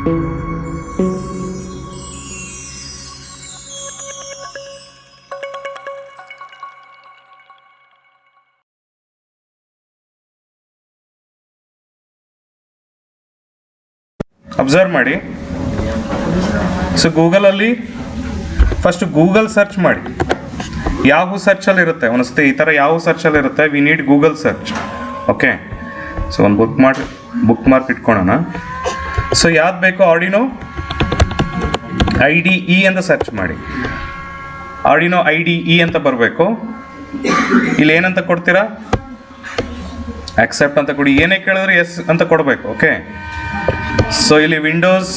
Observe ಮಾಡಿ. So ಗೂಗಲಲ್ಲಿ first Google search ಮಾಡಿ. ಯಾಹೂ ಸರ್ಚಲ್ಲಿ ಇರುತ್ತೆ, ಒಂದ್ಸತಿ ಈ ಥರ ಯಾಹೂ ಸರ್ಚಲ್ಲಿ ಇರುತ್ತೆ. We need Google search. Okay, so ಒಂದು ಬುಕ್ ಮಾರ್ಕ್ ಇಟ್ಕೊಳ್ಳೋಣ. ಸೊ ಯಾವ್ದು ಬೇಕು, ಆರ್ಡಿನೋ IDE ಅಂತ ಸರ್ಚ್ ಮಾಡಿ. ಆರ್ಡಿನೋ IDE ಅಂತ ಬರಬೇಕು. ಇಲ್ಲಿ ಏನಂತ ಕೊಡ್ತೀರಾ, ಆಕ್ಸೆಪ್ಟ್ ಅಂತ ಕೊಡಿ. ಏನೇ ಕೇಳಿದ್ರೆ ಎಸ್ ಅಂತ ಕೊಡಬೇಕು. ಓಕೆ, ಸೊ ಇಲ್ಲಿ ವಿಂಡೋಸ್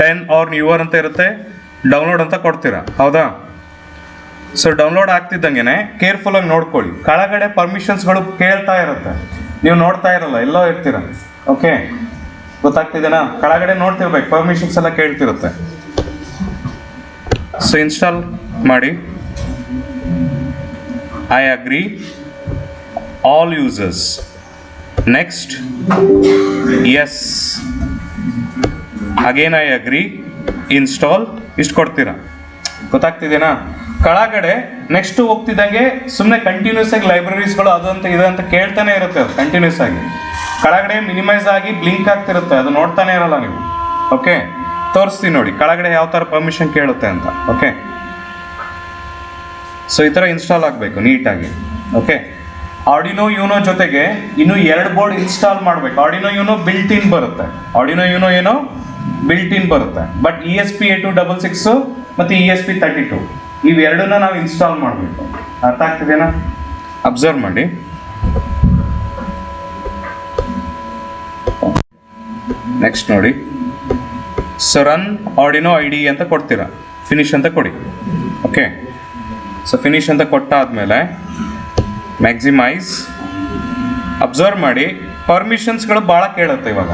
10 ಆರ್ ನ್ಯೂವರ್ ಅಂತ ಇರುತ್ತೆ, ಡೌನ್ಲೋಡ್ ಅಂತ ಕೊಡ್ತೀರಾ, ಹೌದಾ? ಸೊ ಡೌನ್ಲೋಡ್ ಆಗ್ತಿದ್ದಂಗೆ ಕೇರ್ಫುಲ್ ಆಗಿ ನೋಡ್ಕೊಳ್ಳಿ. ಕೆಳಗಡೆ ಪರ್ಮಿಷನ್ಸ್ಗಳು ಕೇಳ್ತಾ ಇರುತ್ತೆ, ನೀವು ನೋಡ್ತಾ ಇರಲ್ಲ, ಎಲ್ಲೋ ಇರ್ತೀರ. ಓಕೆ, ಗೊತ್ತಾಗ್ತಿದೆನಾ? ಕೆಳಗಡೆ ನೋಡ್ತಿರ್ಬೇಕು, ಪರ್ಮಿಷನ್ಸ್ ಎಲ್ಲ ಕೇಳ್ತಿರುತ್ತೆ. ಸೊ ಇನ್ಸ್ಟಾಲ್ ಮಾಡಿ. I agree all users. Next yes, again I agree, install, ಇಷ್ಟು ಕೊಡ್ತೀರಾ. ಗೊತ್ತಾಗ್ತಿದೆನಾ? ಕೆಳಗಡೆ ನೆಕ್ಸ್ಟ್ ಹೋಗ್ತಿದ್ದಂಗೆ ಸುಮ್ಮನೆ ಕಂಟಿನ್ಯೂಸ್ ಆಗಿ ಲೈಬ್ರರೀಸ್ಗಳು ಅದು ಅಂತ ಇದು ಅಂತ ಕೇಳ್ತಾನೆ ಇರುತ್ತೆ. ಅದು ಕಂಟಿನ್ಯೂಸ್ ಆಗಿ ಕೆಳಗಡೆ ಮಿನಿಮೈಸ್ ಆಗಿ ಬ್ಲಿಂಕ್ ಆಗ್ತಿರುತ್ತೆ, ಅದು ನೋಡ್ತಾನೆ ಇರಲ್ಲ ನೀವು. ಓಕೆ, ತೋರಿಸ್ತೀನಿ ನೋಡಿ ಕೆಳಗಡೆ ಯಾವ ಥರ ಪರ್ಮಿಷನ್ ಕೇಳುತ್ತೆ ಅಂತ. ಓಕೆ, ಸೊ ಈ ಥರ ಇನ್ಸ್ಟಾಲ್ ಆಗಬೇಕು ನೀಟಾಗಿ. ಓಕೆ, ಆರ್ಡಿನೋ ಯೂನೋ ಜೊತೆಗೆ ಇನ್ನು 2 ಬೋರ್ಡ್ ಇನ್ಸ್ಟಾಲ್ ಮಾಡಬೇಕು. ಆರ್ಡಿನೋ ಯೂನೋ ಬಿಲ್ಟ್ ಇನ್ ಬರುತ್ತೆ, ಆರ್ಡಿನೋ ಯೂನೋ ಏನೋ ಬಿಲ್ಟ್ ಇನ್ ಬರುತ್ತೆ. ಬಟ್ ESP8266 ಮತ್ತು ESP32 ಇವೆರಡನ್ನ ನಾವು ಇನ್ಸ್ಟಾಲ್ ಮಾಡಬೇಕು. ಅರ್ಥ ಆಗ್ತಿದೆನಾ? ಅಬ್ಸರ್ವ್ ಮಾಡಿ. ನೆಕ್ಸ್ಟ್ ನೋಡಿ. ಸೊ ರನ್ ಆರ್ಡಿನೋ IDE ಅಂತ ಕೊಡ್ತೀರಾ, ಫಿನಿಶ್ ಅಂತ ಕೊಡಿ. ಓಕೆ, ಸೊ ಫಿನಿಶ್ ಅಂತ ಕೊಟ್ಟಾದ್ಮೇಲೆ ಮ್ಯಾಕ್ಸಿಮೈಸ್. ಅಬ್ಸರ್ವ್ ಮಾಡಿ, ಪರ್ಮಿಷನ್ಸ್ಗಳು ಭಾಳ ಕೇಳುತ್ತೆ ಇವಾಗ.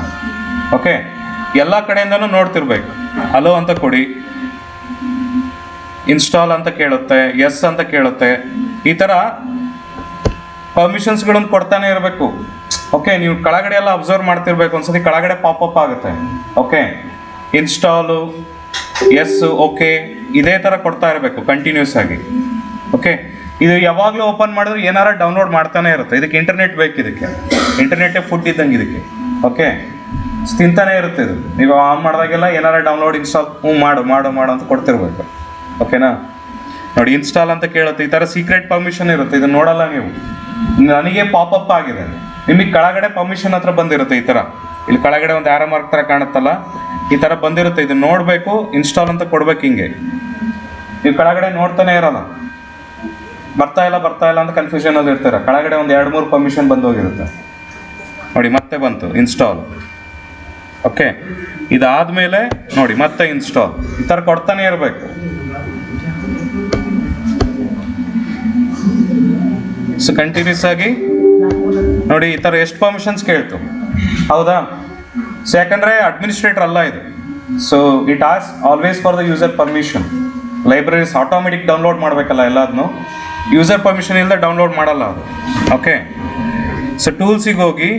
ಓಕೆ, ಎಲ್ಲ ಕಡೆಯಿಂದನೂ ನೋಡ್ತಿರ್ಬೇಕು. ಅಲೋ ಅಂತ ಕೊಡಿ, ಇನ್ಸ್ಟಾಲ್ ಅಂತ ಕೇಳುತ್ತೆ, ಎಸ್ ಅಂತ ಕೇಳುತ್ತೆ. ಈ ಥರ ಪರ್ಮಿಷನ್ಸ್ಗಳನ್ನು ಕೊಡ್ತಾನೆ ಇರಬೇಕು. ಓಕೆ, ನೀವು ಕೆಳಗಡೆ ಎಲ್ಲ ಅಬ್ಸರ್ವ್ ಮಾಡ್ತಿರ್ಬೇಕು. ಒಂದ್ಸತಿ ಕೆಳಗಡೆ ಪಾಪಪ್ ಆಗುತ್ತೆ. ಓಕೆ, ಇನ್ಸ್ಟಾಲು, ಎಸ್, ಓಕೆ, ಇದೇ ಥರ ಕೊಡ್ತಾ ಇರಬೇಕು ಕಂಟಿನ್ಯೂಸ್ ಆಗಿ. ಓಕೆ, ಇದು ಯಾವಾಗಲೂ ಓಪನ್ ಮಾಡಿದ್ರೆ ಏನಾರ ಡೌನ್ಲೋಡ್ ಮಾಡ್ತಾನೆ ಇರುತ್ತೆ. ಇದಕ್ಕೆ ಇಂಟರ್ನೆಟ್ ಬೇಕು, ಇದಕ್ಕೆ ಇಂಟರ್ನೆಟ್ಟೇ ಫುಡ್ ಇದ್ದಂಗೆ ಇದಕ್ಕೆ. ಓಕೆ, ತಿಂತಾನೆ ಇರುತ್ತೆ ಇದು. ನೀವು ಆನ್ ಮಾಡಿದಾಗೆಲ್ಲ ಏನಾರ ಡೌನ್ಲೋಡ್ ಇನ್ಸ್ಟಾಲ್ ಮಾಡು ಮಾಡು ಮಾಡು ಅಂತ ಕೊಡ್ತಿರ್ಬೇಕು. ಓಕೆನಾ? ನೋಡಿ, ಇನ್ಸ್ಟಾಲ್ ಅಂತ ಕೇಳುತ್ತೆ. ಈ ಥರ ಸೀಕ್ರೆಟ್ ಪರ್ಮಿಷನ್ ಇರುತ್ತೆ, ಇದನ್ನು ನೋಡಲ್ಲ ನೀವು. ನನಗೆ ಪಾಪಪ್ ಆಗಿದೆ, ನಿಮಗೆ ಕೆಳಗಡೆ ಪರ್ಮಿಷನ್ ಹತ್ರ ಬಂದಿರುತ್ತೆ. ಈ ಥರ ಇಲ್ಲಿ ಕೆಳಗಡೆ ಒಂದು ಆರೋ ಮಾರ್ಕ್ ಥರ ಕಾಣುತ್ತಲ್ಲ, ಈ ಥರ ಬಂದಿರುತ್ತೆ. ಇದನ್ನು ನೋಡಬೇಕು, ಇನ್ಸ್ಟಾಲ್ ಅಂತ ಕೊಡ್ಬೇಕು. ಹಿಂಗೆ ನೀವು ಕೆಳಗಡೆ ನೋಡ್ತಾನೆ ಇರಲ್ಲ, ಬರ್ತಾ ಇಲ್ಲ ಅಂತ ಕನ್ಫ್ಯೂಷನಲ್ಲಿ ಇರ್ತೀರ. ಕೆಳಗಡೆ ಒಂದು 2-3 ಪರ್ಮಿಷನ್ ಬಂದು ಹೋಗಿರುತ್ತೆ ನೋಡಿ. ಮತ್ತೆ ಬಂತು ಇನ್ಸ್ಟಾಲ್. ಓಕೆ, ಇದಾದಮೇಲೆ ನೋಡಿ ಮತ್ತೆ ಇನ್ಸ್ಟಾಲ್. ಈ ಥರ ಕೊಡ್ತಾನೆ ಇರಬೇಕು. ಸೊ ಕಂಟಿನ್ಯೂಸ್ ಆಗಿ ನೋಡಿ, ಈ ಥರ ಎಷ್ಟು ಪರ್ಮಿಷನ್ಸ್ ಕೇಳ್ತು, ಹೌದಾ? ಸೊ ಯಾಕಂದರೆ ಅಡ್ಮಿನಿಸ್ಟ್ರೇಟರ್ ಅಲ್ಲ ಇದು. So it as always for the user permission. Libraries automatic download ಮಾಡಬೇಕಲ್ಲ ಎಲ್ಲದನ್ನು, ಯೂಸರ್ ಪರ್ಮಿಷನ್ ಇಲ್ಲದೆ ಡೌನ್ಲೋಡ್ ಮಾಡಲ್ಲ ಅದು. ಓಕೆ, ಸೊ ಟೂಲ್ಸಿಗೆ ಹೋಗಿ,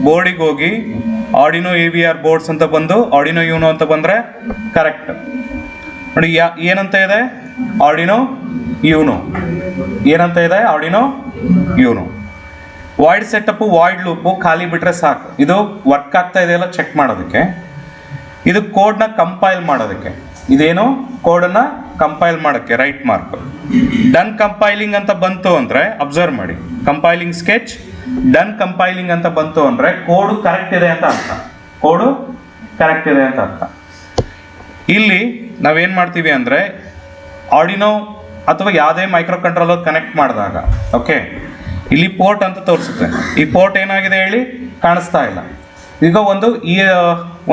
ಬೋರ್ಡಿಗೆ ಹೋಗಿ, ಆರ್ಡಿನೋ AVR ಬೋರ್ಡ್ಸ್ ಅಂತ ಬಂದು ಆರ್ಡಿನೋ ಯೂನೋ ಅಂತ ಬಂದರೆ ಕರೆಕ್ಟ್. ನೋಡಿ ಏನಂತ ಇದೆ, ಆರ್ಡಿನೋ ಯೂನೋ. ಏನಂತ ಇದೆ, Arduino YONO. Void setup, void loop ಖಾಲಿ ಬಿಟ್ಟರೆ ಸಾಕು. ಇದು ವರ್ಕ್ ಆಗ್ತಾ ಇದೆಯಲ್ಲ ಚೆಕ್ ಮಾಡೋದಕ್ಕೆ. ಇದು ಕೋಡ್ನ ಕಂಪೈಲ್ ಮಾಡೋದಕ್ಕೆ. ಇದೇನು, ಕೋಡನ್ನು ಕಂಪೈಲ್ ಮಾಡೋಕ್ಕೆ ರೈಟ್ ಮಾರ್ಕ್. ಡನ್ ಕಂಪೈಲಿಂಗ್ ಅಂತ ಬಂತು ಅಂದರೆ ಅಬ್ಸರ್ವ್ ಮಾಡಿ. ಕಂಪೈಲಿಂಗ್ ಸ್ಕೆಚ್, ಡನ್ ಕಂಪೈಲಿಂಗ್ ಅಂತ ಬಂತು ಅಂದರೆ ಕೋಡು ಕರೆಕ್ಟ್ ಇದೆ ಅಂತ ಅರ್ಥ. ಕೋಡು ಕರೆಕ್ಟ್ ಇದೆ ಅಂತ ಅರ್ಥ. ಇಲ್ಲಿ ನಾವೇನು ಮಾಡ್ತೀವಿ ಅಂದರೆ ಆರ್ಡಿನೋ ಅಥವಾ ಯಾವುದೇ ಮೈಕ್ರೋ ಕಂಟ್ರೋಲರ್ ಕನೆಕ್ಟ್ ಮಾಡಿದಾಗ, ಓಕೆ, ಇಲ್ಲಿ ಪೋರ್ಟ್ ಅಂತ ತೋರಿಸುತ್ತೆ. ಈ ಪೋರ್ಟ್ ಏನಾಗಿದೆ ಹೇಳಿ, ಕಾಣಿಸ್ತಾ ಇಲ್ಲ. ಈಗ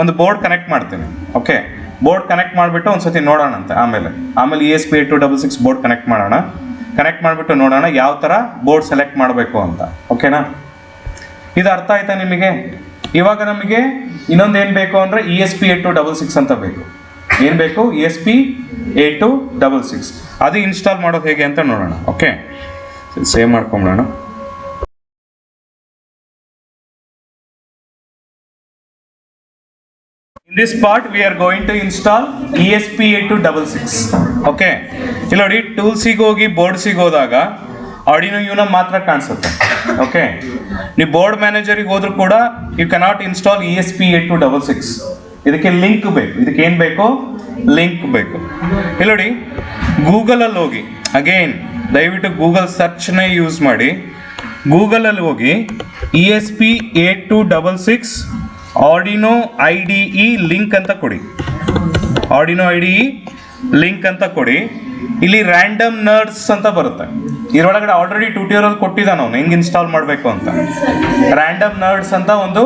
ಒಂದು ಬೋರ್ಡ್ ಕನೆಕ್ಟ್ ಮಾಡ್ತೀನಿ. ಓಕೆ, ಬೋರ್ಡ್ ಕನೆಕ್ಟ್ ಮಾಡಿಬಿಟ್ಟು ಒಂದ್ಸತಿ ನೋಡೋಣ ಅಂತ. ಆಮೇಲೆ ESP8266 ಬೋರ್ಡ್ ಕನೆಕ್ಟ್ ಮಾಡೋಣ. ಕನೆಕ್ಟ್ ಮಾಡಿಬಿಟ್ಟು ನೋಡೋಣ ಯಾವ ಥರ ಬೋರ್ಡ್ ಸೆಲೆಕ್ಟ್ ಮಾಡಬೇಕು ಅಂತ. ಓಕೆನಾ? ಇದು ಅರ್ಥ ಆಯ್ತಾ ನಿಮಗೆ? ಇವಾಗ ನಮಗೆ ಇನ್ನೊಂದು ಏನು ಬೇಕು ಅಂದರೆ ESP8266 ಅಂತ ಬೇಕು. ಏನು ಬೇಕು? ESP8266. ಅದು ಇನ್ಸ್ಟಾಲ್ ಮಾಡೋದು ಹೇಗೆ ಅಂತ ನೋಡೋಣ. ಓಕೆ, ಸೇವ್ ಮಾಡ್ಕೊಂಬಿಡೋಣ. this part we are going to install ESP8266. Okay, ಇಲ್ಲಿ ನೋಡಿ ಟೂಲ್ಸಿಗೆ ಹೋಗಿ ಬೋರ್ಡ್ಸಿಗೆ ಹೋದಾಗ ಆರ್ಡಿನೋ ಯುನೋ ಮಾತ್ರ ಕಾಣಿಸುತ್ತೆ. ಓಕೆ, ನೀವು ಬೋರ್ಡ್ ಮ್ಯಾನೇಜರಿಗೆ ಹೋದ್ರೂ ಕೂಡ ಯು ಕೆನಾಟ್ ಇನ್ಸ್ಟಾಲ್ ESP8266. ಇದಕ್ಕೆ ಲಿಂಕ್ ಬೇಕು. ಇದಕ್ಕೆ ಏನು ಬೇಕು? ಲಿಂಕ್ ಬೇಕು. ಇಲ್ಲಿ ನೋಡಿ ಗೂಗಲಲ್ಲಿ ಹೋಗಿ, ಅಗೇನ್ ದಯವಿಟ್ಟು ಗೂಗಲ್ ಸರ್ಚ್ನೇ ಯೂಸ್ ಮಾಡಿ. ಗೂಗಲಲ್ಲಿ ಹೋಗಿ ESP8266 ಆರ್ಡಿನೋ IDE ಲಿಂಕ್ ಅಂತ ಕೊಡಿ. ಆರ್ಡಿನೋ IDE ಲಿಂಕ್ ಅಂತ ಕೊಡಿ. ಇಲ್ಲಿ ರ್ಯಾಂಡಮ್ ನರ್ಡ್ಸ್ ಅಂತ ಬರುತ್ತೆ. ಇದರೊಳಗಡೆ ಆಲ್ರೆಡಿ ಟ್ಯೂಟೋರಿಯಲ್ ಕೊಟ್ಟಿದ್ದಾನೆ ಅವನು ಹೆಂಗೆ ಇನ್ಸ್ಟಾಲ್ ಮಾಡಬೇಕು ಅಂತ. ರ್ಯಾಂಡಮ್ ನರ್ಡ್ಸ್ ಅಂತ ಒಂದು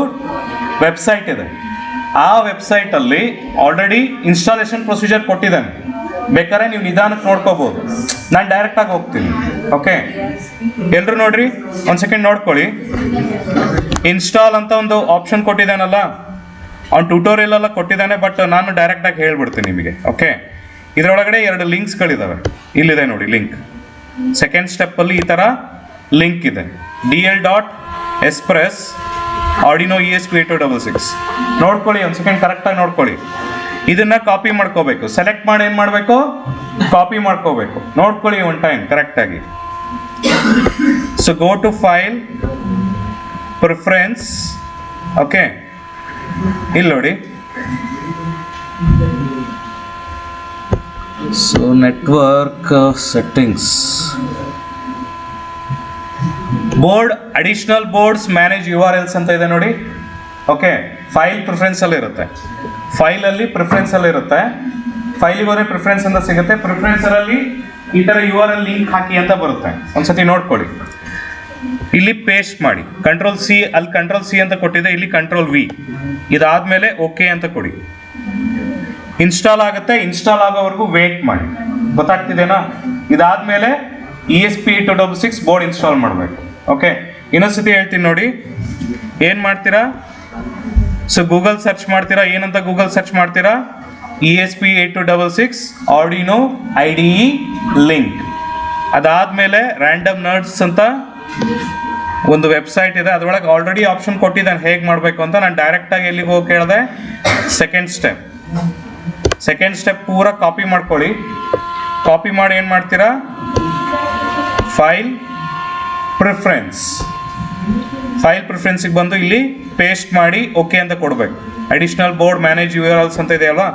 ವೆಬ್ಸೈಟ್ ಇದೆ. ಆ ವೆಬ್ಸೈಟಲ್ಲಿ ಆಲ್ರೆಡಿ ಇನ್ಸ್ಟಾಲೇಷನ್ ಪ್ರೊಸೀಜರ್ ಕೊಟ್ಟಿದ್ದಾನೆ. ಬೇಕಾದ್ರೆ ನೀವು ನಿಧಾನಕ್ಕೆ ನೋಡ್ಕೋಬೋದು. ನಾನು ಡೈರೆಕ್ಟಾಗಿ ಹೋಗ್ತೀನಿ. ಓಕೆ, ಎಲ್ಲರೂ ನೋಡ್ರಿ, ಒಂದು ಸೆಕೆಂಡ್ ನೋಡ್ಕೊಳ್ಳಿ. ಇನ್ಸ್ಟಾಲ್ ಅಂತ ಒಂದು ಆಪ್ಷನ್ ಕೊಟ್ಟಿದ್ದಾನಲ್ಲ, ಅವ್ನು ಟ್ಯೂಟೋರಿಯಲ್ ಎಲ್ಲ ಕೊಟ್ಟಿದ್ದಾನೆ, ಬಟ್ ನಾನು ಡೈರೆಕ್ಟಾಗಿ ಹೇಳ್ಬಿಡ್ತೀನಿ ನಿಮಗೆ. ಓಕೆ, ಇದರೊಳಗಡೆ 2 ಲಿಂಕ್ಸ್ಗಳಿದ್ದಾವೆ. ಇಲ್ಲಿದೆ ನೋಡಿ ಲಿಂಕ್. ಸೆಕೆಂಡ್ ಸ್ಟೆಪ್ಪಲ್ಲಿ ಈ ಥರ ಲಿಂಕ್ ಇದೆ, DL.Express ಆರ್ಡಿನೋ ESP8266. ನೋಡ್ಕೊಳ್ಳಿ, ಒಂದು ಸೆಕೆಂಡ್ ಕರೆಕ್ಟಾಗಿ ನೋಡ್ಕೊಳ್ಳಿ. ಇದನ್ನ ಕಾಪಿ ಮಾಡ್ಕೋಬೇಕು. ಸೆಲೆಕ್ಟ್ ಮಾಡಿ ಏನು ಮಾಡಬೇಕು? ಕಾಪಿ ಮಾಡ್ಕೋಬೇಕು. ನೋಡ್ಕೊಳ್ಳಿ ಒನ್ ಟೈಮ್ ಕರೆಕ್ಟಾಗಿ. So go to file, preference. Okay, ಇಲ್ಲಿ ನೋಡಿ. So network settings, board additional boards manage URLs ಅಂತ ಇದೆ ನೋಡಿ. ಓಕೆ, ಫೈಲ್ ಪ್ರಿಫರೆನ್ಸ್ ಅಲ್ಲಿ ಇರುತ್ತೆ. ಫೈಲಲ್ಲಿ ಪ್ರಿಫರೆನ್ಸ್ ಅಲ್ಲಿ ಇರುತ್ತೆ. ಫೈಲಿಗೆ ಹೋದ್ರೆ ಪ್ರಿಫರೆನ್ಸ್ ಅಂತ ಸಿಗುತ್ತೆ. ಪ್ರಿಫರೆನ್ಸ್ ಅಲ್ಲಿ ಈ ಥರ URL ಲಿಂಕ್ ಹಾಕಿ ಅಂತ ಬರುತ್ತೆ. ಒಂದ್ಸತಿ ನೋಡ್ಕೊಳ್ಳಿ. ಇಲ್ಲಿ ಪೇಸ್ಟ್ ಮಾಡಿ, Ctrl+C, ಅಲ್ಲಿ Ctrl+C ಅಂತ ಕೊಟ್ಟಿದೆ, ಇಲ್ಲಿ Ctrl+V. ಇದಾದ್ಮೇಲೆ ಓಕೆ ಅಂತ ಕೊಡಿ. ಇನ್ಸ್ಟಾಲ್ ಆಗುತ್ತೆ. ಇನ್ಸ್ಟಾಲ್ ಆಗೋವರೆಗೂ ವೇಟ್ ಮಾಡಿ. ಗೊತ್ತಾಗ್ತಿದೆನಾ? ಇದಾದ್ಮೇಲೆ ESP8266 ಬೋರ್ಡ್ ಇನ್ಸ್ಟಾಲ್ ಮಾಡಬೇಕು. ಓಕೆ, ಇನ್ನೊಂದ್ಸತಿ ಹೇಳ್ತೀನಿ ನೋಡಿ. ಏನು ಮಾಡ್ತೀರಾ? ಸೊ ಗೂಗಲ್ ಸರ್ಚ್ ಮಾಡ್ತೀರಾ. ಏನಂತ ಗೂಗಲ್ ಸರ್ಚ್ ಮಾಡ್ತೀರಾ? ESP8266 Arduino IDE link. ಅದಾದ್ಮೇಲೆ ರ್ಯಾಂಡಮ್ ನರ್ಡ್ಸ್ ಅಂತ ಒಂದು ವೆಬ್ಸೈಟ್ ಇದೆ. ಅದರೊಳಗೆ ಆಲ್ರೆಡಿ ಆಪ್ಷನ್ ಕೊಟ್ಟಿದ್ದಾನೆ ಹೇಗೆ ಮಾಡಬೇಕು ಅಂತ. ನಾನು ಡೈರೆಕ್ಟಾಗಿ ಎಲ್ಲಿಗೆ ಹೋಗಿ ಕೇಳಿದೆ? ಸೆಕೆಂಡ್ ಸ್ಟೆಪ್ ಪೂರ ಕಾಪಿ ಮಾಡ್ಕೊಳ್ಳಿ. ಕಾಪಿ ಮಾಡಿ ಏನು ಮಾಡ್ತೀರಾ? ಫೈಲ್ ಪ್ರಿಫರೆನ್ಸಿಗೆ ಬಂದು ಇಲ್ಲಿ ಪೇಸ್ಟ್ ಮಾಡಿ ಓಕೆ ಅಂತ ಕೊಡಬೇಕು. ಅಡಿಷನಲ್ ಬೋರ್ಡ್ ಮ್ಯಾನೇಜ್ URLs ಅಂತ ಇದೆಯಲ್ವಾ,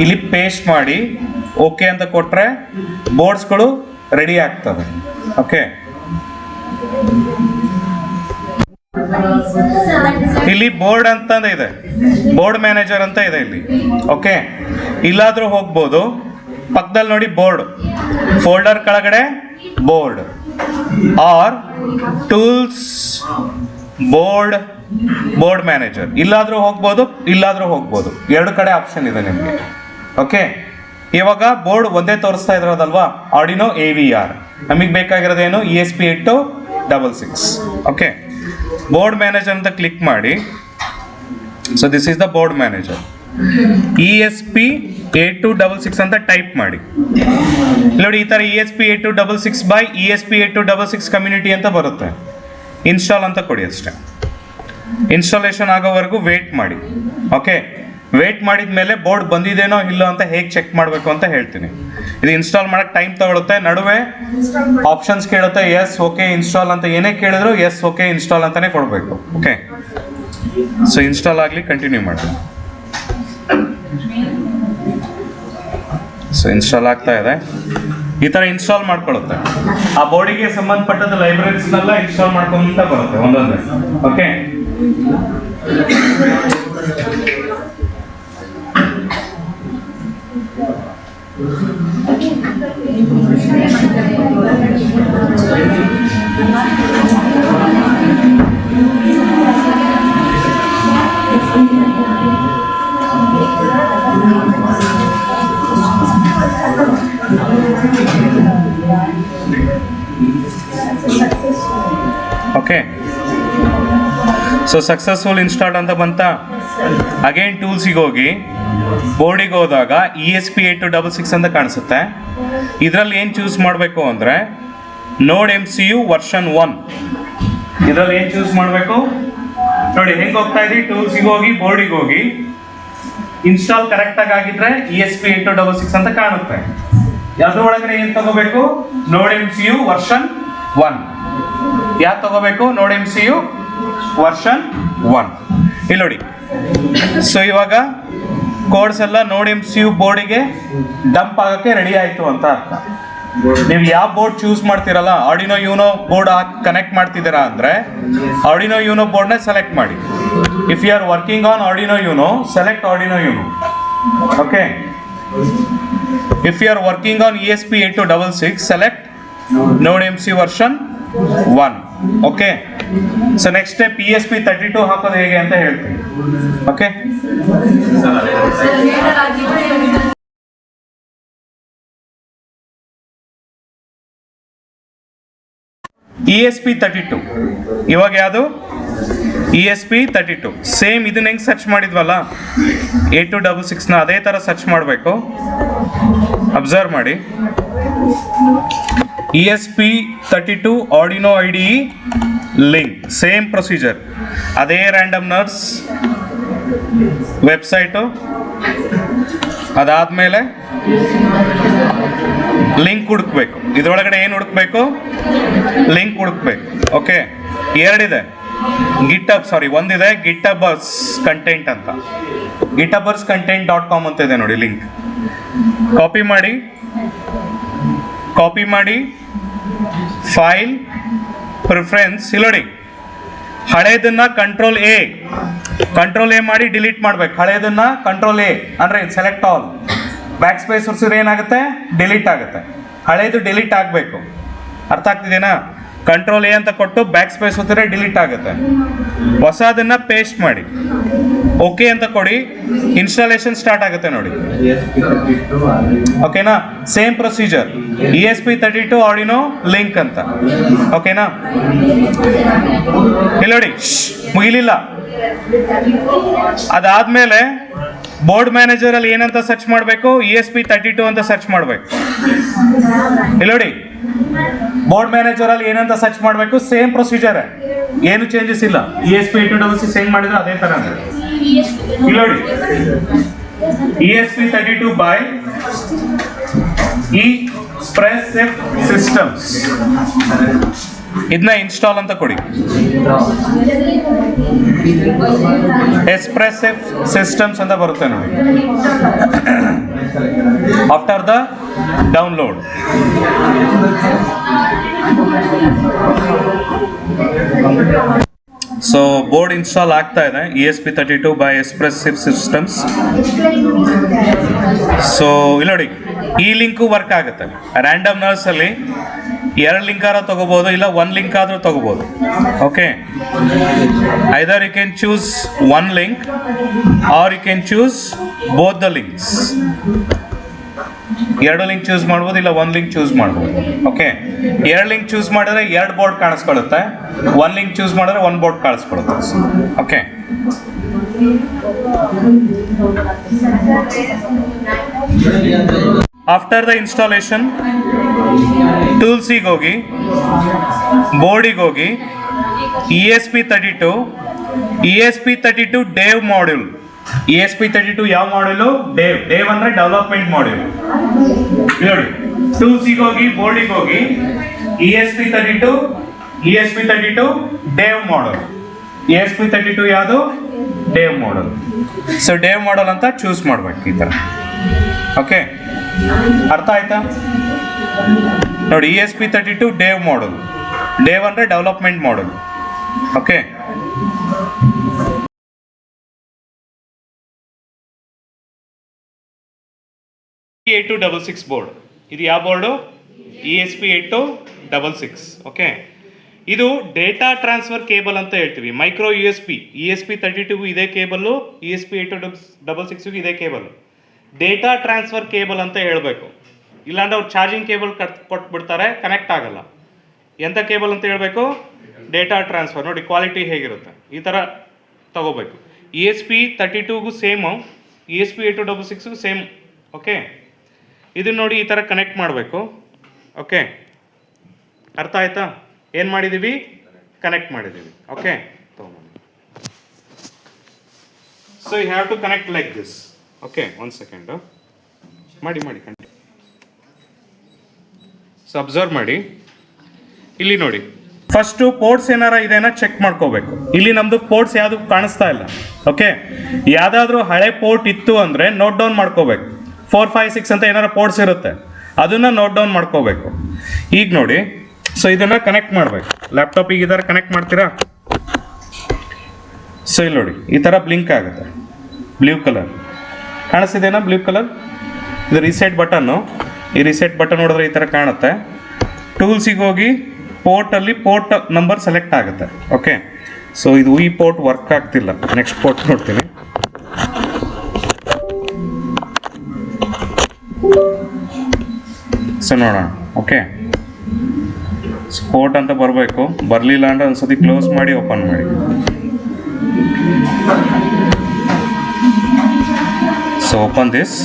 ಇಲ್ಲಿ ಪೇಸ್ಟ್ ಮಾಡಿ ಓಕೆ ಅಂತ ಕೊಟ್ಟರೆ ಬೋರ್ಡ್ಸ್ಗಳು ರೆಡಿ ಆಗ್ತವೆ. ಓಕೆ, ಇಲ್ಲಿ ಬೋರ್ಡ್ ಅಂತ ಇದೆ, ಬೋರ್ಡ್ ಮ್ಯಾನೇಜರ್ ಅಂತ ಇದೆ ಇಲ್ಲಿ. ಓಕೆ, ಇಲ್ಲಾದ್ರೂ ಹೋಗ್ಬೋದು. ಪಕ್ಕದಲ್ಲಿ ನೋಡಿ ಬೋರ್ಡ್, ಫೋಲ್ಡರ್ ಕೆಳಗಡೆ board or tools board manager. ಇಲ್ಲಾದ್ರೂ ಹೋಗ್ಬೋದು, ಇಲ್ಲಾದ್ರೂ ಹೋಗ್ಬೋದು. 2 ಕಡೆ ಆಪ್ಷನ್ ಇದೆ ನಿಮಗೆ. ಓಕೆ, ಇವಾಗ ಬೋರ್ಡ್ ಒಂದೇ ತೋರಿಸ್ತಾ ಇರೋದಲ್ವಾ, ಆರ್ಡಿನೋ AVR. ನಮಗೆ ಬೇಕಾಗಿರೋದೇನು? ESP8266. ಓಕೆ, ಬೋರ್ಡ್ ಮ್ಯಾನೇಜರ್ ಅಂತ ಕ್ಲಿಕ್ ಮಾಡಿ. So this is the board manager. ESP8266 ಅಂತ ಟೈಪ್ ಮಾಡಿ. ನೋಡಿ ಈ ಥರ ESP8266 by ESP8266 ಕಮ್ಯುನಿಟಿ ಅಂತ ಬರುತ್ತೆ. ಇನ್ಸ್ಟಾಲ್ ಅಂತ ಕೊಡಿ ಅಷ್ಟೇ. ಇನ್ಸ್ಟಾಲೇಷನ್ ಆಗೋವರೆಗೂ ವೇಟ್ ಮಾಡಿ. ಓಕೆ, ವೇಟ್ ಮಾಡಿದ ಮೇಲೆ ಬೋರ್ಡ್ ಬಂದಿದೇನೋ ಇಲ್ಲೋ ಅಂತ ಹೇಗೆ ಚೆಕ್ ಮಾಡಬೇಕು ಅಂತ ಹೇಳ್ತೀನಿ. ಇದು ಇನ್ಸ್ಟಾಲ್ ಮಾಡಕ್ಕೆ ಟೈಮ್ ತಗೊಳುತ್ತೆ. ನಡುವೆ ಆಪ್ಷನ್ಸ್ ಕೇಳುತ್ತೆ, ಎಸ್ ಓಕೆ ಇನ್ಸ್ಟಾಲ್ ಅಂತ. ಏನೇ ಕೇಳಿದ್ರು ಎಸ್ ಓಕೆ ಇನ್ಸ್ಟಾಲ್ ಅಂತಾನೆ ಕೊಡಬೇಕು. ಓಕೆ, ಸೊ ಇನ್ಸ್ಟಾಲ್ ಆಗಲಿ, ಕಂಟಿನ್ಯೂ ಮಾಡಿ. ಸೊ ಇನ್ಸ್ಟಾಲ್ ಆಗ್ತಾ ಇದೆ. ಈ ಥರ ಇನ್ಸ್ಟಾಲ್ ಮಾಡ್ಕೊಳ್ಳುತ್ತೆ. ಆ ಬೋರ್ಡಿಗೆ ಸಂಬಂಧಪಟ್ಟದ ಲೈಬ್ರರೀಸ್ನೆಲ್ಲ ಇನ್ಸ್ಟಾಲ್ ಮಾಡ್ಕೊಂತ ಬರುತ್ತೆ ಒಂದೊಂದೇ. Okay, okay, so successful install ಅಂತ ಬಂತ. ಅಗೇನ್ ಟೂಲ್ಸಿಗೆ ಹೋಗಿ ಬೋರ್ಡಿಗೆ ಹೋದಾಗ ESP8266 ಅಂತ ಕಾಣಿಸುತ್ತೆ. ಇದರಲ್ಲಿ ಏನು ಚೂಸ್ ಮಾಡಬೇಕು ಅಂದರೆ ನೋಡ್ MCU ವರ್ಷನ್ 1. ಇದರಲ್ಲಿ ಏನು ಚೂಸ್ ಮಾಡಬೇಕು ನೋಡಿ. ಹೆಂಗೆ ಹೋಗ್ತಾ ಇದ್ದೀವಿ? ಟೂಲ್ಸಿಗೆ ಹೋಗಿ ಬೋರ್ಡಿಗೆ ಹೋಗಿ ಇನ್ಸ್ಟಾಲ್ ಕರೆಕ್ಟ್ ಆಗಿ ಆಗಿದ್ರೆ ESP8266 ಅಂತ ಕಾಣುತ್ತೆ. ಅದ್ರ ಒಳಗಡೆ ಏನ್ ತಗೋಬೇಕು? ನೋಡ್ MCU ವರ್ಷನ್ 1. ಯಾವ್ದು ತಗೋಬೇಕು? ನೋಡ್ MCU ವರ್ಷನ್ 1. ಇಲ್ಲಿ ನೋಡಿ. ಸೊ ಇವಾಗ ಕೋಡ್ಸ್ ಎಲ್ಲ ನೋಡ್ MCU ಬೋರ್ಡಿಗೆ ಡಂಪ್ ಆಗಕ್ಕೆ ರೆಡಿ ಆಯ್ತು ಅಂತ ಅರ್ಥ. ನೀವು ಯಾವ ಬೋರ್ಡ್ ಚೂಸ್ ಮಾಡ್ತೀರಲ್ಲ, ಆರ್ಡಿನೋ ಯೂನೋ ಬೋರ್ಡ್ ಕನೆಕ್ಟ್ ಮಾಡ್ತಿದ್ದೀರಾ ಅಂದ್ರೆ ಆರ್ಡಿನೋ ಯೂನೋ ಬೋರ್ಡ್ನ ಸೆಲೆಕ್ಟ್ ಮಾಡಿ. If you are working on Arduino Uno, select Arduino Uno. Okay. If you are working on ESP8266, select node MCU version 1. Okay. So next step ESP32 ಹಾಕೋದು ಹೇಗೆ ಅಂತ ಹೇಳ್ತೀನಿ. Okay. ESP32 ಇವಾಗ ಯಾವುದು? ESP32 same ಇದನ್ನ ಹೆಂಗೆ search ಮಾಡಿದ್ವಲ್ಲ 8266ನ ಅದೇ ಥರ ಸರ್ಚ್ ಮಾಡಬೇಕು. ಅಬ್ಸರ್ವ್ ಮಾಡಿ. ESP32 Arduino IDE link, same procedure, ಅದೇ ರ್ಯಾಂಡಮ್ ನರ್ಸ್ ವೆಬ್ಸೈಟು. ಅದಾದಮೇಲೆ ಲಿಂಕ್ ಹುಡುಕ್ಬೇಕು. ಇದರೊಳಗಡೆ ಏನು ಹುಡುಕ್ಬೇಕು? ಲಿಂಕ್ ಹುಡುಕ್ಬೇಕು. ಓಕೆ. ಎರಡಿದೆ, ಒಂದಿದೆ ಗಿಟಬರ್ಸ್ ಕಂಟೆಂಟ್ ಅಂತ, gitaburscontent.com ಅಂತ ಇದೆ ನೋಡಿ ಲಿಂಕ್. ಕಾಪಿ ಮಾಡಿ ಫೈಲ್ ಪ್ರಿಫರೆನ್ಸ್, ಇಲ್ಲಿ ನೋಡಿ ಹಳೇದನ್ನ ಕಂಟ್ರೋಲ್ ಎ ಮಾಡಿ ಡಿಲೀಟ್ ಮಾಡ್ಬೇಕು. ಹಳೇದನ್ನ ಕಂಟ್ರೋಲ್ ಎ ಅಂದ್ರೆ ಸೆಲೆಕ್ಟ್ ಆಲ್. ಬ್ಯಾಕ್ ಸ್ಪೇಸ್ ಹೊರಿಸಿದ್ರೆ ಏನಾಗುತ್ತೆ? ಡಿಲೀಟ್ ಆಗುತ್ತೆ. ಹಳೇದು ಡಿಲೀಟ್ ಆಗಬೇಕು. ಅರ್ಥ ಆಗ್ತಿದೆನಾ? ಕಂಟ್ರೋಲ್ ಎ ಅಂತ ಕೊಟ್ಟು ಬ್ಯಾಕ್ ಸ್ಪೇಸ್ ಹೊತ್ತಿದ್ರೆ ಡಿಲೀಟ್ ಆಗುತ್ತೆ. ಹೊಸದನ್ನ ಪೇಸ್ಟ್ ಮಾಡಿ, ಓಕೆ ಅಂತ ಕೊಡಿ, ಇನ್ಸ್ಟಾಲೇಷನ್ ಸ್ಟಾರ್ಟ್ ಆಗುತ್ತೆ ನೋಡಿ. ಓಕೆನಾ? Same procedure, ESP32 Arduino link ಅಂತ. ಓಕೆನಾ? ಇಲ್ಲಿ ನೋಡಿ, ಮುಗಿಲಿಲ್ಲ. ಅದಾದ್ಮೇಲೆ ಬೋರ್ಡ್ ಮ್ಯಾನೇಜರ್ ಅಲ್ಲಿ ಏನಂತ ಸರ್ಚ್ ಮಾಡಬೇಕು? ESP32 ಅಂತ ಸರ್ಚ್ ಮಾಡಬೇಕು. ಇಲ್ಲಿ ನೋಡಿ, ಬೋರ್ಡ್ ಮ್ಯಾನೇಜರ್ ಅಲ್ಲಿ ಏನಂತ ಸರ್ಚ್ ಮಾಡಬೇಕು? ಸೇಮ್ ಪ್ರೊಸೀಜರ್, ಏನು ಚೇಂಜಸ್ ಇಲ್ಲ. ESP8266 ಹೆಂಗ್ ಮಾಡಿದ್ರೆ ಅದೇ ತರ. ಇಲ್ಲಿ ನೋಡಿ, ESP32 by Espressif Systems, ಇದನ್ನ ಇನ್ಸ್ಟಾಲ್ ಅಂತ ಕೊಡಿ. Espressif Systems ಅಂತ ಬರುತ್ತೆ ನೋಡಿ. After the download so board install ಆಗ್ತಾ ಇದೆ. ESP32 by Espressif Systems. So ಇಲ್ಲಿ ನೋಡಿ, ಈ ಲಿಂಕು ವರ್ಕ್ ಆಗುತ್ತೆ. ರ್ಯಾಂಡಮ್ ನರ್ಸ್ ಅಲ್ಲಿ 2 ಲಿಂಕ್ ಆದ್ರೂ ತಗೋಬಹುದು, ಇಲ್ಲ 1 ಲಿಂಕ್ ಆದ್ರೂ ತಗೋಬಹುದು. Okay. Either you can choose 1 link or you can choose both the links. 2 link choose ಮಾಡ್ಬೋದು, ಇಲ್ಲ 1 ಲಿಂಕ್ ಚೂಸ್ ಮಾಡ್ಬೋದು. ಓಕೆ. 2 ಲಿಂಕ್ ಚೂಸ್ ಮಾಡಿದ್ರೆ 2 ಬೋರ್ಡ್ ಕಾಣಿಸ್ಕೊಳ್ಳುತ್ತೆ, 1 ಲಿಂಕ್ ಚೂಸ್ ಮಾಡಿದ್ರೆ 1 ಬೋರ್ಡ್ ಕಾಣಿಸ್ಕೊಳ್ಳುತ್ತೆ. ಓಕೆ. ಆಫ್ಟರ್ ದ ಇನ್ಸ್ಟಾಲೇಷನ್ ಟೂಲ್ಸಿಗೆ ಹೋಗಿ, ಬೋರ್ಡಿಗೆ ಹೋಗಿ, ESP32 ಡೇವ್ ಮಾಡ್ಯೂಲ್. ESP32 ಯಾವ ಮಾಡ್ಯೂಲು? ಡೇವ್ ಅಂದ್ರೆ ಡೆವಲಪ್ಮೆಂಟ್ ಮಾಡ್ಯೂಲ್. ನೋಡಿ, ಟೂಲ್ಸಿಗೆ ಹೋಗಿ, ಬೋರ್ಡಿಗೆ ಹೋಗಿ, ESP32 ಡೇವ್ ಮಾಡಲ್. ESP32 ಯಾವುದು? ಡೇವ್ ಮಾಡಲ್. ಸೊ ಡೇವ್ ಮಾಡಲ್ ಅಂತ ಚೂಸ್ ಮಾಡ್ಬೇಕು ಈ ತರ. ಓಕೆ. ಅರ್ಥ ಆಯ್ತಾ? ನೋಡಿ, ESP32 ಡೇವ್ ಮಾಡಲ್. ಡೇವ್ ಅಂದ್ರೆ ಡೆವಲಪ್ಮೆಂಟ್ ಮಾಡಲ್. ಓಕೆ. ESP8266 board. ಇದು ಯಾವ ಬೋರ್ಡು? ESP8266. ಓಕೆ. ಇದು ಡೇಟಾ ಟ್ರಾನ್ಸ್ಫರ್ ಕೇಬಲ್ ಅಂತ ಹೇಳ್ತೀವಿ. Micro USB. ESP32 ಇದೇ ಕೇಬಲ್ಲು, ESP8266 ಇದೇ ಕೇಬಲ್. ಡೇಟಾ ಟ್ರಾನ್ಸ್ಫರ್ ಕೇಬಲ್ ಅಂತ ಹೇಳಬೇಕು. ಇಲ್ಲಾಂದ್ರೆ ಅವ್ರು ಚಾರ್ಜಿಂಗ್ ಕೇಬಲ್ ಕೊಟ್ಬಿಡ್ತಾರೆ, ಕನೆಕ್ಟ್ ಆಗಲ್ಲ. ಎಂಥ ಕೇಬಲ್ ಅಂತ ಹೇಳಬೇಕು? Data transfer. ನೋಡಿ ಕ್ವಾಲಿಟಿ ಹೇಗಿರುತ್ತೆ, ಈ ಥರ ತಗೋಬೇಕು. ESP32ಗೂ ಸೇಮು, ESP8266ಗೂ ಸೇಮ್. ಓಕೆ. ಇದನ್ನು ನೋಡಿ ಈ ಥರ ಕನೆಕ್ಟ್ ಮಾಡಬೇಕು. ಓಕೆ. ಅರ್ಥ ಆಯ್ತಾ? ಏನು ಮಾಡಿದ್ದೀವಿ? ಕನೆಕ್ಟ್ ಮಾಡಿದ್ದೀವಿ. Okay. So you have to connect like this. Okay, ಒಂದು ಸೆಕೆಂಡು ಮಾಡಿ ಕಂಟಿನ್ಯೂ. ಸೊ ಅಬ್ಸರ್ವ್ ಮಾಡಿ, ಇಲ್ಲಿ ನೋಡಿ, ಫಸ್ಟು ಪೋರ್ಟ್ಸ್ ಏನಾರ ಇದೆನಾ ಚೆಕ್ ಮಾಡ್ಕೋಬೇಕು. ಇಲ್ಲಿ ನಮ್ಮದು ಪೋರ್ಟ್ಸ್ ಯಾವುದು ಕಾಣಿಸ್ತಾ ಇಲ್ಲ. ಓಕೆ, ಯಾವುದಾದ್ರೂ ಹಳೆ ಪೋರ್ಟ್ ಇತ್ತು ಅಂದರೆ ನೋಟ್ ಡೌನ್ ಮಾಡ್ಕೋಬೇಕು. 4, 5, 6 ಅಂತ ಏನಾರ ಪೋರ್ಟ್ಸ್ ಇರುತ್ತೆ, ಅದನ್ನು ನೋಟ್ ಡೌನ್ ಮಾಡ್ಕೋಬೇಕು. ಈಗ ನೋಡಿ, ಸೊ ಇದನ್ನು ಕನೆಕ್ಟ್ ಮಾಡಬೇಕು. ಲ್ಯಾಪ್ಟಾಪಿಗೆ ಈ ಥರ ಕನೆಕ್ಟ್ ಮಾಡ್ತೀರಾ? ಸೊ ಇಲ್ಲಿ ನೋಡಿ, ಈ ಥರ ಬ್ಲಿಂಕ್ ಆಗುತ್ತೆ, ಬ್ಲೂ ಕಲರ್ ಕಾಣಿಸ್ತಿದೆನಾ? ಬ್ಲೂ ಕಲರ್ ಇದು ರೀಸೆಟ್ ಬಟನ್ನು. ಈ ರೀಸೆಟ್ ಬಟನ್ ನೋಡಿದ್ರೆ ಈ ಥರ ಕಾಣುತ್ತೆ. ಟೂಲ್ಸಿಗೆ ಹೋಗಿ ಪೋರ್ಟಲ್ಲಿ ಪೋರ್ಟ್ ನಂಬರ್ ಸೆಲೆಕ್ಟ್ ಆಗುತ್ತೆ. ಓಕೆ, ಸೊ ಇದು ಈ ಪೋರ್ಟ್ ವರ್ಕ್ ಆಗ್ತಿಲ್ಲ, ನೆಕ್ಸ್ಟ್ ಪೋರ್ಟ್ ನೋಡ್ತೀನಿ. ಸೊ ನೋಡೋಣ. ಓಕೆ, ಪೋರ್ಟ್ ಅಂತ ಬರಬೇಕು. ಬರಲಿಲ್ಲ ಅಂದರೆ ಒಂದ್ಸತಿ ಕ್ಲೋಸ್ ಮಾಡಿ ಓಪನ್ ಮಾಡಿ. So open this.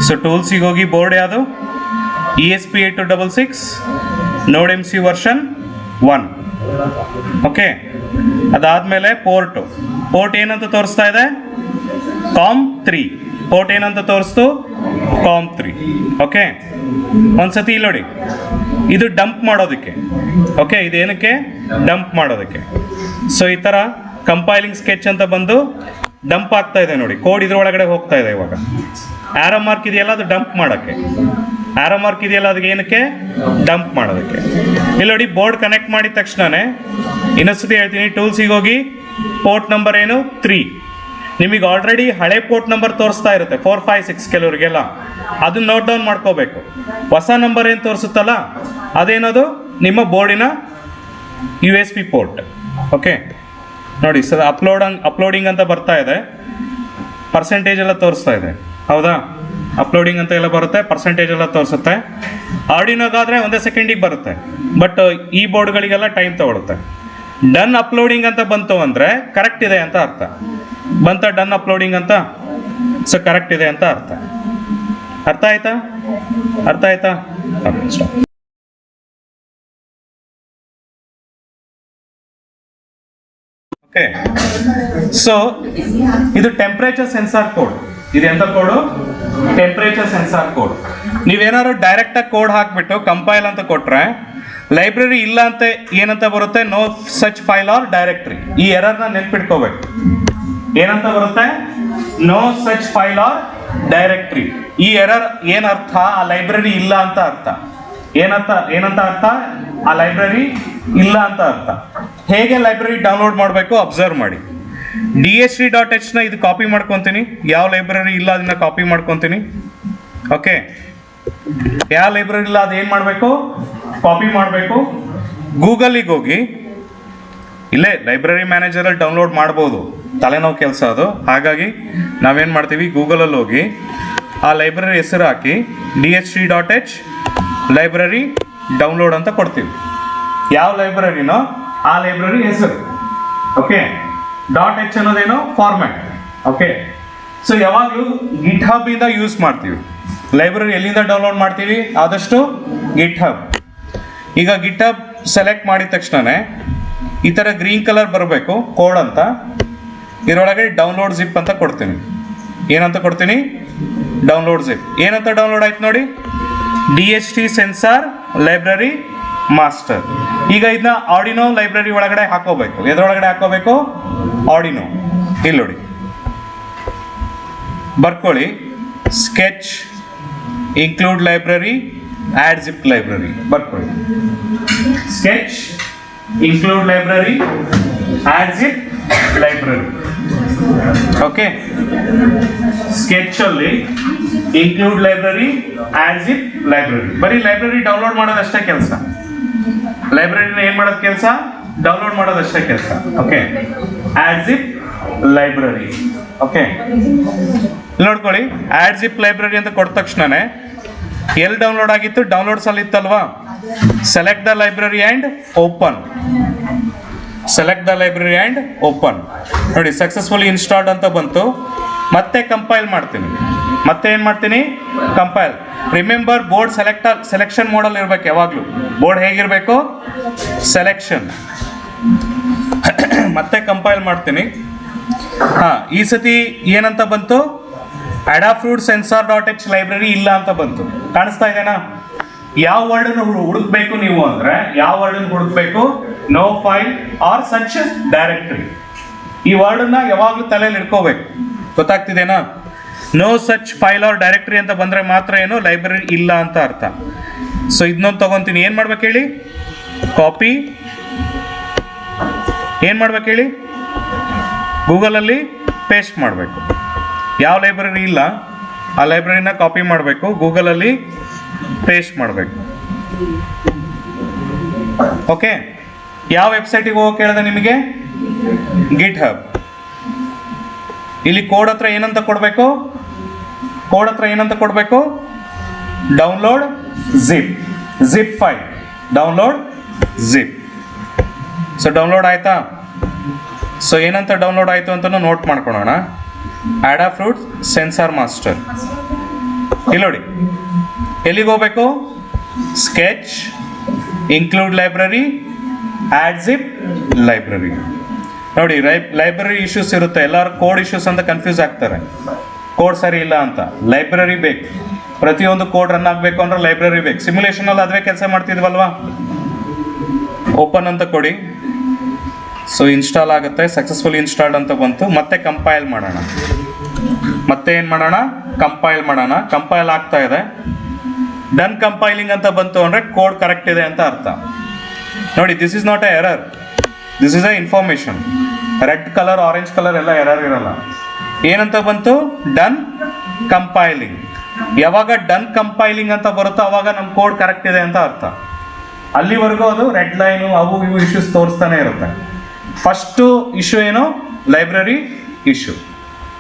ಸೊ ಟೂಲ್ಸಿಗೆ ಹೋಗಿ ಬೋರ್ಡ್ ಯಾವುದು? ESP8266 ನೋಡ್ MC ವರ್ಷನ್ 1. ಓಕೆ, ಅದಾದಮೇಲೆ ಪೋರ್ಟ್ ಏನಂತ ತೋರಿಸ್ತಾ ಇದೆ? COM3. ಪೋರ್ಟ್ ಏನಂತ ತೋರಿಸ್ತು? COM3. ಓಕೆ, ಒಂದ್ಸತಿ ಇಲ್ಲಿ ನೋಡಿ, ಇದು ಡಂಪ್ ಮಾಡೋದಕ್ಕೆ. ಓಕೆ, ಇದೇನಕ್ಕೆ? ಡಂಪ್ ಮಾಡೋದಕ್ಕೆ. ಸೊ ಈ ಥರ ಕಂಪೈಲಿಂಗ್ ಸ್ಕೆಚ್ ಅಂತ ಬಂದು ಡಂಪ್ ಆಗ್ತಾ ಇದೆ ನೋಡಿ, ಕೋಡ್ ಇದ್ರೊಳಗಡೆ ಹೋಗ್ತಾ ಇದೆ. ಇವಾಗ ಆರೋ ಮಾರ್ಕ್ ಇದೆಯಲ್ಲ, ಅದು ಡಂಪ್ ಮಾಡೋಕ್ಕೆ. ಆರೋ ಮಾರ್ಕ್ ಇದೆಯಲ್ಲ, ಅದಕ್ಕೆ ಏನಕ್ಕೆ? ಡಂಪ್ ಮಾಡೋದಕ್ಕೆ. ಇಲ್ಲಿ ನೋಡಿ, ಬೋರ್ಡ್ ಕನೆಕ್ಟ್ ಮಾಡಿದ ತಕ್ಷಣವೇ ಇನ್ನೊಂದ್ಸತಿ ಹೇಳ್ತೀನಿ, ಟೂಲ್ಸಿಗೆ ಹೋಗಿ ಪೋರ್ಟ್ ನಂಬರ್ ಏನು? 3. ನಿಮಗೆ ಆಲ್ರೆಡಿ ಹಳೆ ಪೋರ್ಟ್ ನಂಬರ್ ತೋರಿಸ್ತಾ ಇರುತ್ತೆ, 4, 5, 6 ಕೆಲವರಿಗೆಲ್ಲ. ಅದನ್ನ ನೋಟ್ ಡೌನ್ ಮಾಡ್ಕೋಬೇಕು. ಹೊಸ ನಂಬರ್ ಏನು ತೋರಿಸುತ್ತಲ್ಲ, ಅದೇನದು? ನಿಮ್ಮ ಬೋರ್ಡಿನ USB ಪೋರ್ಟ್. ಓಕೆ ನೋಡಿ ಸರ್, ಅಪ್ಲೋಡಿಂಗ್ ಅಂತ ಬರ್ತಾ ಇದೆ, ಪರ್ಸೆಂಟೇಜ್ ಎಲ್ಲ ತೋರಿಸ್ತಾ ಇದೆ. ಹೌದಾ? ಅಪ್ಲೋಡಿಂಗ್ ಅಂತ ಎಲ್ಲ ಬರುತ್ತೆ, ಪರ್ಸೆಂಟೇಜ್ ಎಲ್ಲ ತೋರಿಸುತ್ತೆ. ಆರ್ಡಿನೋಗಾದರೆ ಒಂದೇ ಸೆಕೆಂಡಿಗೆ ಬರುತ್ತೆ, ಬಟ್ ಈ ಬೋರ್ಡ್ಗಳಿಗೆಲ್ಲ ಟೈಮ್ ತಗೊಳುತ್ತೆ. ಡನ್ ಅಪ್ಲೋಡಿಂಗ್ ಅಂತ ಬಂತು ಅಂದರೆ ಕರೆಕ್ಟ್ ಇದೆ ಅಂತ ಅರ್ಥ. ಬಂತ ಡನ್ ಅಪ್ಲೋಡಿಂಗ್ ಅಂತ? ಸೊ ಕರೆಕ್ಟ್ ಇದೆ ಅಂತ ಅರ್ಥ. ಅರ್ಥ ಆಯ್ತಾ? ಓಕೆ, ಸೊ ಇದು ಟೆಂಪರೇಚರ್ ಸೆನ್ಸಾರ್ ಕೋಡ್. ಇದು ಎಂತ ಕೋಡು? Temperature sensor code. ನೀವೇನಾದ್ರು ಡೈರೆಕ್ಟಾಗಿ ಕೋಡ್ ಹಾಕ್ಬಿಟ್ಟು ಕಂಪೈಲ್ ಅಂತ ಕೊಟ್ರೆ, ಲೈಬ್ರರಿ ಇಲ್ಲ ಅಂತ ಏನಂತ ಬರುತ್ತೆ? No such file or directory. ಈ ಎರರ್ನ ನೆನ್ಪಿಟ್ಕೋಬೇಕು. ಏನಂತ ಬರುತ್ತೆ? No such file or directory. ಈ ಎರರ್ ಏನರ್ಥ? ಆ ಲೈಬ್ರರಿ ಇಲ್ಲ ಅಂತ ಅರ್ಥ. ಏನಂತ ಅರ್ಥ? ಆ ಲೈಬ್ರರಿ ಇಲ್ಲ ಅಂತ ಅರ್ಥ. ಹೇಗೆ ಲೈಬ್ರರಿ ಡೌನ್ಲೋಡ್ ಮಾಡಬೇಕು ಅಬ್ಸರ್ವ್ ಮಾಡಿ. DHT.h ನ ಇದು ಕಾಪಿ ಮಾಡ್ಕೊತೀನಿ. ಯಾವ ಲೈಬ್ರರಿ ಇಲ್ಲ ಅದನ್ನ ಕಾಪಿ ಮಾಡ್ಕೊತೀನಿ. ಓಕೆ, ಯಾವ ಲೈಬ್ರರಿ ಇಲ್ಲ ಅದು ಏನು ಮಾಡಬೇಕು? ಕಾಪಿ ಮಾಡಬೇಕು. ಗೂಗಲಿಗೆ ಹೋಗಿ, ಇಲ್ಲೇ ಲೈಬ್ರರಿ ಮ್ಯಾನೇಜರಲ್ಲಿ ಡೌನ್ಲೋಡ್ ಮಾಡ್ಬೋದು, ತಲೆನೋವು ಕೆಲಸ ಅದು. ಹಾಗಾಗಿ ನಾವೇನು ಮಾಡ್ತೀವಿ, ಗೂಗಲಲ್ಲಿ ಹೋಗಿ ಆ ಲೈಬ್ರರಿ ಹೆಸರು ಹಾಕಿ DHT.h ಲೈಬ್ರರಿ ಡೌನ್ಲೋಡ್ ಅಂತ ಕೊಡ್ತೀವಿ. ಯಾವ ಲೈಬ್ರರಿನೋ ಆ ಲೈಬ್ರರಿ ಹೆಸರು. ಓಕೆ, .h ಅನ್ನೋದೇನೋ ಫಾರ್ಮ್ಯಾಟ್. ಓಕೆ, ಸೊ ಯಾವಾಗಲೂ ಗಿಟ್ಹಬ್ ಇಂದ ಯೂಸ್ ಮಾಡ್ತೀವಿ. ಲೈಬ್ರರಿ ಎಲ್ಲಿಂದ ಡೌನ್ಲೋಡ್ ಮಾಡ್ತೀವಿ? ಆದಷ್ಟು ಗಿಟ್ಹಬ್. ಈಗ ಗಿಟ್ಹಬ್ ಸೆಲೆಕ್ಟ್ ಮಾಡಿದ ತಕ್ಷಣವೇ ಈ ಥರ ಗ್ರೀನ್ ಕಲರ್ ಬರಬೇಕು, ಕೋಡ್ ಅಂತ. ಇದರೊಳಗೆ ಡೌನ್ಲೋಡ್ ಜಿಪ್ ಅಂತ ಕೊಡ್ತೀನಿ. ಏನಂತ ಕೊಡ್ತೀನಿ? Download zip. ಏನಂತ ಡೌನ್ಲೋಡ್ ಆಯ್ತು ನೋಡಿ, DHT ಸೆನ್ಸಾರ್ ಲೈಬ್ರರಿ ಮಾಸ್ಟರ್. ಈಗ ಇದನ್ನ ಆರ್ಡಿನೋ ಲೈಬ್ರರಿ ಒಳಗಡೆ ಹಾಕೋಬೇಕು. ಎದ್ರೊಳಗಡೆ ಹಾಕೋಬೇಕು? ಆರ್ಡಿನೋ. ಇಲ್ಲಿ ನೋಡಿ, ಬರ್ಕೊಳ್ಳಿ, sketch include library add zip library ಬರ್ಕೊಳ್ಳಿ. Sketch include library add zip library. Okay, sketch ಅಲ್ಲಿ include library add zip library. ಬರೀ ಲೈಬ್ರರಿ ಡೌನ್ಲೋಡ್ ಮಾಡೋದಷ್ಟೇ ಕೆಲಸ. ಲೈಬ್ರರಿನ ಏನ್ ಮಾಡೋದು ಕೆಲಸ? ಡೌನ್ಲೋಡ್ ಮಾಡೋದಷ್ಟೇ ಕೆಲಸ. Okay, add zip library. Okay, ನೋಡ್ಕೊಳ್ಳಿ, ಆಡ್ ಜಿಪ್ ಲೈಬ್ರರಿ ಅಂತ ಕೊಟ್ಟ ತಕ್ಷಣನೇ ಎಲ್ಲಿ ಡೌನ್ಲೋಡ್ ಆಗಿತ್ತು? ಡೌನ್ಲೋಡ್ಸ್ ಅಲ್ಲಿ ಇತ್ತಲ್ವಾ? Select the library and open. Select the library and open. ನೋಡಿ, ಸಕ್ಸಸ್ಫುಲಿ ಇನ್ಸ್ಟಾಲ್ಡ್ ಅಂತ ಬಂತು. ಮತ್ತೆ ಕಂಪೈಲ್ ಮಾಡ್ತೀನಿ. ಮತ್ತೆ ಏನು ಮಾಡ್ತೀನಿ? Compile. Remember board selection model ಇರಬೇಕು ಯಾವಾಗಲೂ. ಬೋರ್ಡ್ ಹೇಗಿರಬೇಕು? ಸೆಲೆಕ್ಷನ್. ಮತ್ತೆ ಕಂಪೈಲ್ ಮಾಡ್ತೀನಿ. ಈ ಸತಿ ಏನಂತ ಬಂತು? Adafruit sensor dot H library ಇಲ್ಲ ಅಂತ ಬಂತು. ಕಾಣಿಸ್ತಾ ಇದೆನಾ? ಯಾವ ವರ್ಡನ್ನು ಹುಡುಕ್ಬೇಕು ನೀವು ಅಂದ್ರೆ, ಯಾವ ವರ್ಡನ್ನು ಹುಡುಕ್ಬೇಕು? No file or such directory. ಈ ವರ್ಡನ್ನ ಯಾವಾಗಲೂ ತಲೆಯಲ್ಲಿ ಇಟ್ಕೋಬೇಕು. ಗೊತ್ತಾಗ್ತಿದೆನಾ? No such file or directory ಅಂತ ಬಂದ್ರೆ ಮಾತ್ರ ಏನು ಲೈಬ್ರರಿ ಇಲ್ಲ ಅಂತ ಅರ್ಥ. ಸೊ ಇದನ್ನೊಂದು ತಗೊಂತೀನಿ. ಏನು ಮಾಡ್ಬೇಕು ಹೇಳಿ? ಕಾಪಿ. ಏನು ಮಾಡ್ಬೇಕು ಹೇಳಿ? ಗೂಗಲಲ್ಲಿ ಪೇಸ್ಟ್ ಮಾಡಬೇಕು. ಯಾವ ಲೈಬ್ರರಿ ಇಲ್ಲ ಆ ಲೈಬ್ರರಿನ ಕಾಪಿ ಮಾಡಬೇಕು, ಗೂಗಲಲ್ಲಿ ಪೇಸ್ಟ್ ಮಾಡಬೇಕು. ಓಕೆ. ಯಾವ ವೆಬ್ಸೈಟಿಗೆ ಹೋಗೋಕೆ ಹೇಳಿದೆ ನಿಮಗೆ? ಗಿಟ್ ಹಬ್. ಇಲ್ಲಿ ಕೋಡ್ ಹತ್ರ ಏನಂತ ಕೊಡಬೇಕು? ಕೋಡ್ ಹತ್ರ ಏನಂತ ಕೊಡಬೇಕು? Download zip file. Download zip. So download ಆಯ್ತಾ? ಸೊ ಏನಂತ ಡೌನ್ಲೋಡ್ ಆಯಿತು ಅಂತ ನೋಟ್ ಮಾಡ್ಕೊಳ್ಳೋಣ. Adafruit sensor master. ಇಲ್ಲಿ ನೋಡಿ, ಎಲ್ಲಿಗೆ ಹೋಗ್ಬೇಕು? Sketch, include library, add zip library. ನೋಡಿ, ಲೈಬ್ರರಿ ಇಶ್ಯೂಸ್ ಇರುತ್ತೆ. ಎಲ್ಲರೂ ಕೋಡ್ ಇಶ್ಯೂಸ್ ಅಂತ ಕನ್ಫ್ಯೂಸ್ ಆಗ್ತಾರೆ. ಕೋಡ್ ಸರಿ ಇಲ್ಲ ಅಂತ. ಲೈಬ್ರರಿ ಬೇಕು. ಪ್ರತಿಯೊಂದು ಕೋಡ್ ರನ್ ಆಗಬೇಕು ಅಂದ್ರೆ ಲೈಬ್ರರಿ ಬೇಕು. ಸಿಮ್ಯುಲೇಷನಲ್ಲಿ ಅದೇ ಕೆಲಸ ಮಾಡ್ತಿದ್ವಲ್ವಾ? ಓಪನ್ ಅಂತ ಕೊಡಿ. ಸೊ ಇನ್ಸ್ಟಾಲ್ ಆಗುತ್ತೆ. ಸಕ್ಸಸ್ಫುಲಿ ಇನ್ಸ್ಟಾಲ್ಡ್ ಅಂತ ಬಂತು. ಮತ್ತೆ ಕಂಪೈಲ್ ಮಾಡೋಣ. ಮತ್ತೆ ಏನು ಮಾಡೋಣ? ಕಂಪೈಲ್ ಮಾಡೋಣ. ಕಂಪೈಲ್ ಆಗ್ತಾ ಇದೆ. ಡನ್ ಕಂಪೈಲಿಂಗ್ ಅಂತ ಬಂತು ಅಂದರೆ ಕೋಡ್ ಕರೆಕ್ಟ್ ಇದೆ ಅಂತ ಅರ್ಥ. ನೋಡಿ, this is not A error, this is A information. Red colour, orange colour ಎಲ್ಲ ಎರರ್ ಇರಲ್ಲ. ಏನಂತ ಬಂತು? Done compiling. ಯಾವಾಗ ಡನ್ ಕಂಪೈಲಿಂಗ್ ಅಂತ ಬರುತ್ತೋ ಅವಾಗ ನಮ್ಮ ಕೋಡ್ ಕರೆಕ್ಟ್ ಇದೆ ಅಂತ ಅರ್ಥ. ಅಲ್ಲಿವರೆಗೂ ಅದು ರೆಡ್ ಲೈನು ಅವು ಇವು ಇಶ್ಯೂಸ್ ತೋರಿಸ್ತಾನೆ ಇರುತ್ತೆ. ಫಸ್ಟು ಇಶ್ಯೂ ಏನು? Library issue.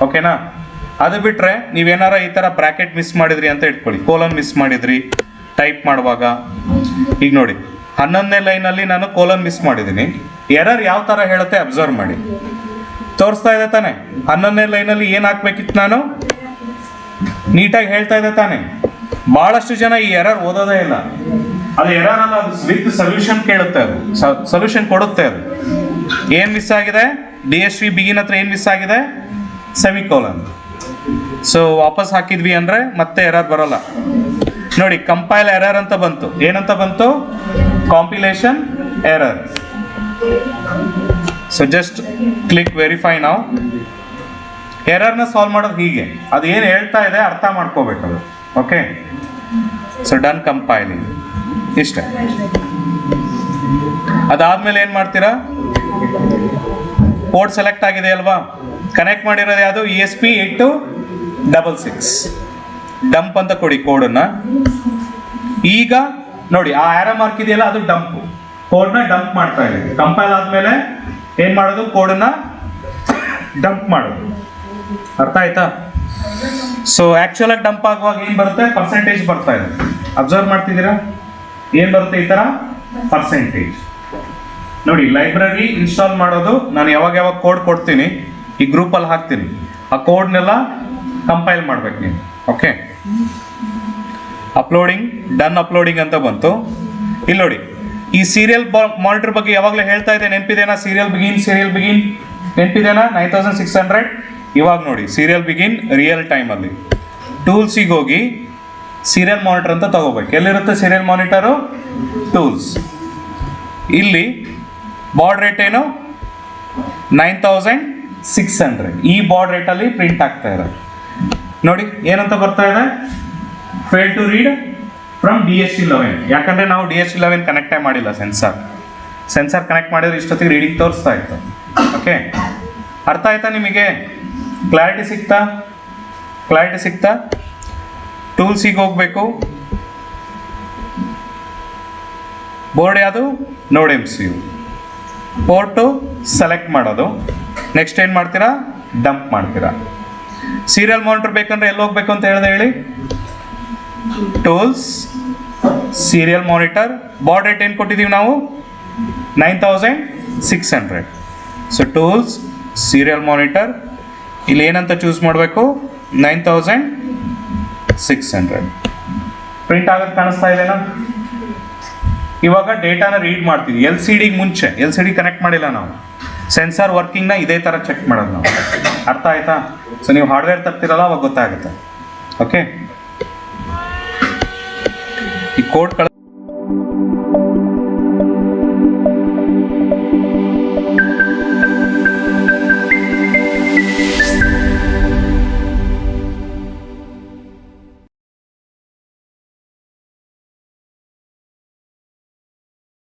ಓಕೆನಾ? ಅದು ಬಿಟ್ಟರೆ ನೀವೇನಾರ ಈ ಥರ ಬ್ರ್ಯಾಕೆಟ್ ಮಿಸ್ ಮಾಡಿದ್ರಿ ಅಂತ ಇಟ್ಕೊಳ್ಳಿ, ಕೋಲನ್ ಮಿಸ್ ಮಾಡಿದ್ರಿ ಟೈಪ್ ಮಾಡುವಾಗ. ಈಗ ನೋಡಿ, 11ನೇ ಲೈನಲ್ಲಿ ನಾನು ಕೋಲನ್ ಮಿಸ್ ಮಾಡಿದ್ದೀನಿ. ಎರರ್ ಯಾವ ಥರ ಹೇಳುತ್ತೆ ಅಬ್ಸರ್ವ್ ಮಾಡಿ. ತೋರಿಸ್ತಾ ಇದೆ ತಾನೆ? 11ನೇ ಲೈನಲ್ಲಿ ಏನು ಹಾಕ್ಬೇಕಿತ್ತು ನಾನು? ನೀಟಾಗಿ ಹೇಳ್ತಾ ಇದೆ ತಾನೆ? ಭಾಳಷ್ಟು ಜನ ಈ ಎರರ್ ಓದೋದೇ ಇಲ್ಲ. ಅದು ಎರರ್ ಅಲ್ಲ, ಅದು ವಿತ್ ಸೊಲ್ಯೂಷನ್ ಕೇಳುತ್ತೆ. ಅದು ಸೊಲ್ಯೂಷನ್ ಕೊಡುತ್ತೆ. ಅದು ಏನು ಮಿಸ್ ಆಗಿದೆ? DSV ಬಿಗಿನ್ ಹತ್ರ ಏನು ಮಿಸ್ ಆಗಿದೆ? ಸೆಮಿಕೋಲನ್. ಸೊ ವಾಪಸ್ ಹಾಕಿದ್ವಿ ಅಂದರೆ ಮತ್ತೆ ಎರರ್ ಬರೋಲ್ಲ. ನೋಡಿ, ಕಂಪೈಲ್ ಎರರ್ ಅಂತ ಬಂತು. ಏನಂತ ಬಂತು? Compilation error. So just click verify ನಾವು. ಎರರ್ನ ಸಾಲ್ವ್ ಮಾಡೋದು ಹೀಗೆ. ಅದು ಏನು ಹೇಳ್ತಾ ಇದೆ ಅರ್ಥ ಮಾಡ್ಕೋಬೇಕು ಅದು. ಓಕೆ. ಸೊ ಡನ್ ಕಂಪೈಲಿಂಗ್ ಇಷ್ಟೇ. ಅದಾದ್ಮೇಲೆ ಏನು ಮಾಡ್ತೀರಾ? ಕೋಡ್ ಸೆಲೆಕ್ಟ್ ಆಗಿದೆ ಅಲ್ವಾ? ಕನೆಕ್ಟ್ ಮಾಡಿರೋದು ಯಾವುದು? ESP8266. ಡಂಪ್ ಅಂತ ಕೊಡಿ ಕೋಡನ್ನ. ಈಗ ನೋಡಿ, ಆ ಆರೋ ಮಾರ್ಕ್ ಇದೆಯಲ್ಲ, ಅದು ಡಂಪ್. ಕೋಡ್ನ ಡಂಪ್ ಮಾಡ್ತಾ ಇದೆ. ಕಂಪೈಲ್ ಆದ್ಮೇಲೆ ಏನು ಮಾಡೋದು? ಕೋಡನ್ನ ಡಂಪ್ ಮಾಡೋದು. ಅರ್ಥ ಆಯ್ತಾ? ಸೊ ಆಕ್ಚುಲ್ ಆಗಿ ಡಂಪ್ ಆಗುವಾಗ ಏನು ಬರುತ್ತೆ? ಪರ್ಸೆಂಟೇಜ್ ಬರ್ತಾ ಇದೆ. ಅಬ್ಸರ್ವ್ ಮಾಡ್ತಿದ್ದೀರಾ? ಏನು ಬರುತ್ತೆ ಈ ಥರ? ಪರ್ಸೆಂಟೇಜ್. ನೋಡಿ, ಲೈಬ್ರರಿ ಇನ್ಸ್ಟಾಲ್ ಮಾಡೋದು ನಾನು ಯಾವಾಗ ಕೋಡ್ ಕೊಡ್ತೀನಿ ಈ ಗ್ರೂಪಲ್ಲಿ ಹಾಕ್ತೀನಿ. ಆ ಕೋಡ್ನೆಲ್ಲ ಕಂಪೈಲ್ ಮಾಡ್ಬೇಕು ನೀವು. ಓಕೆ. ಅಪ್ಲೋಡಿಂಗ್, ಡನ್ ಅಪ್ಲೋಡಿಂಗ್ ಅಂತ ಬಂತು. ಇಲ್ಲಿ ನೋಡಿ, ಈ ಸೀರಿಯಲ್ ಮಾನಿಟರ್ ಬಗ್ಗೆ ಯಾವಾಗಲೂ ಹೇಳ್ತಾ ಇದೆ, ನೆನಪಿದೆನಾ? Serial begin ನೆನಪಿದೆನಾ? 9600. ಇವಾಗ ನೋಡಿ, ಸೀರಿಯಲ್ ಬಿಗಿನ್ ರಿಯಲ್ ಟೈಮಲ್ಲಿ. ಟೂಲ್ಸಿಗೆ ಹೋಗಿ ಸೀರಿಯಲ್ ಮಾನಿಟರ್ ಅಂತ ತಗೋಬೇಕು. ಎಲ್ಲಿರುತ್ತೆ ಸೀರಿಯಲ್ ಮಾನಿಟರು? ಟೂಲ್ಸ್. ಇಲ್ಲಿ ಬಾರ್ಡ್ ರೇಟ್ ಏನು? 9600. ಈ ಬಾರ್ಡ್ ರೇಟಲ್ಲಿ ಪ್ರಿಂಟ್ ಆಗ್ತಾ ಇದೆ. ನೋಡಿ ಏನಂತ ಬರ್ತಾ ಇದೆ? Fail to read from DHT11. ಯಾಕಂದರೆ ನಾವು DHT11 ಕನೆಕ್ಟೇ ಮಾಡಿಲ್ಲ. ಸೆನ್ಸಾರ್ ಕನೆಕ್ಟ್ ಮಾಡಿದ್ರೆ ಇಷ್ಟೊತ್ತಿಗೆ ರೀಡಿಂಗ್ ತೋರಿಸ್ತಾ ಇತ್ತು. ಓಕೆ. ಅರ್ಥ ಆಯ್ತಾ ನಿಮಗೆ? ಕ್ಲಾರಿಟಿ ಸಿಗ್ತಾ? ಟೂಲ್ಸಿಗೆ ಹೋಗಬೇಕು. ಬೋರ್ಡ್ ಯಾವುದು? ನೋಡ್ MCU. ಪೋರ್ಟು ಸೆಲೆಕ್ಟ್ ಮಾಡೋದು. ನೆಕ್ಸ್ಟ್ ಏನು ಮಾಡ್ತೀರಾ? ಡಂಪ್ ಮಾಡ್ತೀರಾ. ಸೀರಿಯಲ್ ಮಾನಿಟರ್ ಬೇಕಂದ್ರೆ ಎಲ್ಲಿ ಹೋಗ್ಬೇಕು ಅಂತ ಹೇಳಿದೆ ಹೇಳಿ? Tools, serial monitor. Border rate ಏನು ಕೊಟ್ಟಿದ್ದೀವಿ ನಾವು? 9600. So tools, serial monitor. ಇಲ್ಲಿ ಏನಂತ ಚೂಸ್ ಮಾಡಬೇಕು, 9600 ಪ್ರಿಂಟ್ ಆಗೋದು ಕಾಣಿಸ್ತಾ ಇದೆನಾ? ಇವಾಗ ಡೇಟಾನ ರೀಡ್ ಮಾಡ್ತೀವಿ. ಎಲ್ ಸಿ ಡಿಗೆ ಮುಂಚೆ, ಎಲ್ ಸಿ ಡಿ ಕನೆಕ್ಟ್ ಮಾಡಿಲ್ಲ ನಾವು, ಸೆನ್ಸಾರ್ ವರ್ಕಿಂಗ್ನ ಇದೇ ಥರ ಚೆಕ್ ಮಾಡೋದು ನಾವು. ಅರ್ಥ ಆಯ್ತಾ? ಸೊ ನೀವು ಹಾರ್ಡ್ವೇರ್ ತರ್ತಿರಲ್ಲ ಅವಾಗ ಗೊತ್ತಾಗುತ್ತೆ. ಓಕೆ, ಈ ಕೋಡ್